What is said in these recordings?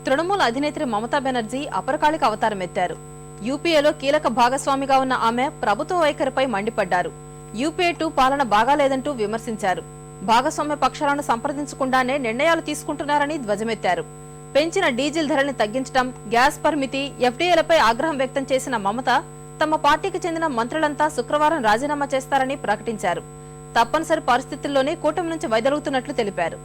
తృణమూల్ అధినేత్రి మమతా బెనర్జీ అపరకాళిక అవతారమెత్తారు. యూపీఏలో కీలక భాగస్వామిగా ఉన్న ఆమె ప్రభుత్వ వైఖరిపై మండిపడ్డారు. యూపీఏ 2 పాలన బాగాలేదంటూ విమర్శించారు. భాగస్వామ్య పక్షాలను సంప్రదించకుండానే నిర్ణయాలు తీసుకుంటున్నారని ధ్వజమెత్తారు. పెంచిన డీజిల్ ధరల్ని తగ్గించడం, గ్యాస్ పరిమితి, ఎఫ్డీఏలపై ఆగ్రహం వ్యక్తం చేసిన మమత తమ పార్టీకి చెందిన మంత్రులంతా శుక్రవారం రాజీనామా చేస్తారని ప్రకటించారు. తప్పనిసరి పరిస్థితుల్లోనే కూటమి నుంచి వైదొలుగుతున్నట్లు తెలిపారు.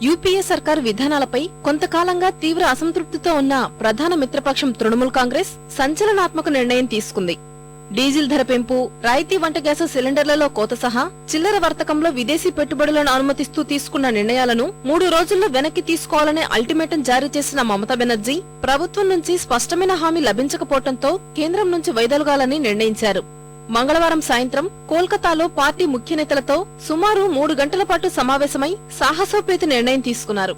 యూపీఏ సర్కారు విధానాలపై కొంతకాలంగా తీవ్ర అసంతృప్తితో ఉన్న ప్రధాన మిత్రపక్షం తృణమూల్ కాంగ్రెస్ సంచలనాత్మక నిర్ణయం తీసుకుంది. డీజిల్ ధర పెంపు, రాయితీ వంట గ్యాస్ సిలిండర్లలో కోత సహా చిల్లర వర్తకంలో విదేశీ పెట్టుబడులను అనుమతిస్తూ తీసుకున్న నిర్ణయాలను 3 రోజుల్లో వెనక్కి తీసుకోవాలనే అల్టిమేటం జారీ చేసిన మమతా బెనర్జీ ప్రభుత్వం నుంచి స్పష్టమైన హామీ లభించకపోవడంతో కేంద్రం నుంచి వైదొలగాలని నిర్ణయించారు. మంగళవారం సాయంత్రం కోల్కతాలో పార్టీ ముఖ్య నేతలతో సుమారు 3 గంటల పాటు సమావేశమై సాహసోపేత నిర్ణయం తీసుకున్నారు.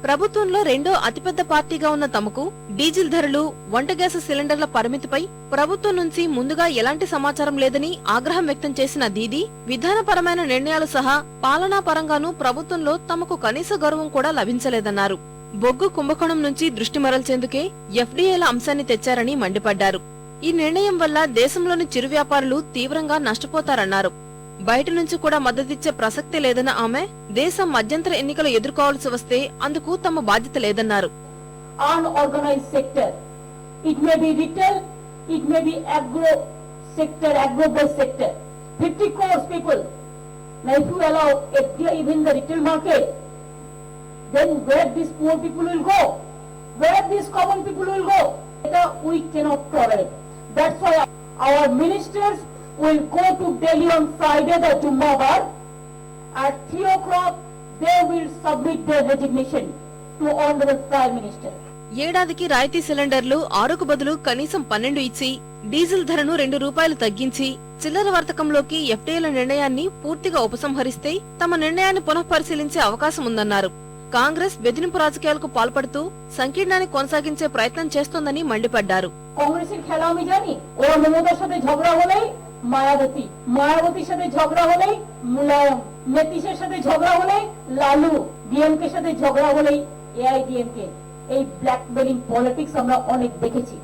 ప్రభుత్వంలో రెండో అతిపెద్ద పార్టీగా ఉన్న తమకు డీజిల్ ధరలు, వంట గ్యాస్ సిలిండర్ల పరిమితిపై ప్రభుత్వం నుంచి ముందుగా ఎలాంటి సమాచారం లేదని ఆగ్రహం వ్యక్తం చేసిన దీదీ విధానపరమైన నిర్ణయాలు సహా పాలనా పరంగానూ ప్రభుత్వంలో తమకు కనీస గౌరవం కూడా లభించలేదన్నారు. బొగ్గు కుంభకోణం నుంచి దృష్టి మరల్చేందుకే ఎఫ్డీఏల అంశాన్ని తెచ్చారని మండిపడ్డారు. ఈ నిర్ణయం వల్ల దేశంలోని చిరు వ్యాపారులు తీవ్రంగా నష్టపోతారన్నారు. బయట నుంచి కూడా మద్దతిచ్చే ప్రసక్తే లేదన్న ఆమె దేశం మధ్యంతర ఎన్నికలు ఎదుర్కోవాల్సి వస్తే అందుకు తమ బాధ్యత లేదన్నారు. Unorganized sector, it may be retail, it may be agro sector, agro-based sector, 50 crores people. Now if you allow FDI even the retail market, then where these poor people will go? Where these common people will go? We cannot tolerate. That's why our ministers will go to Delhi on Friday, the Jummabar. At 3 o'clock, they will submit their resignation to Honorable Prime Minister. ఏడాదికి రాయితీ సిలిండర్లు 6కు బదులు కనీసం 12 ఇచ్చి, diesel ధరను ₹2 తగ్గించి, చిల్లర వర్తకంలోకి ఎఫ్డీఏల నిర్ణయాన్ని పూర్తిగా ఉపసంహరిస్తే తమ నిర్ణయాన్ని పునఃపరిశీలించే అవకాశం ఉందన్నారు. కాంగ్రెస్ బెదిరింపు రాజకీయాలకు పాల్పడుతూ సంకీర్ణాన్ని కొనసాగించే ప్రయత్నం చేస్తోందని మండిపడ్డారు. కాంగ్రెসের খেলা আমি জানি, ওরা মমতার সাথে ঝগড়া হলেই মায়াবতী, মায়াবতীর সাথে ঝগড়া হলেই মুলায়ম, নীতিশের সাথে ঝগড়া হলেই লালু, ডিএমকে সাথে ঝগড়া হলেই এআইডিএমকে। এই ব্ল্যাকমেলিং পলিটিক্স আমরা অনেক দেখেছি।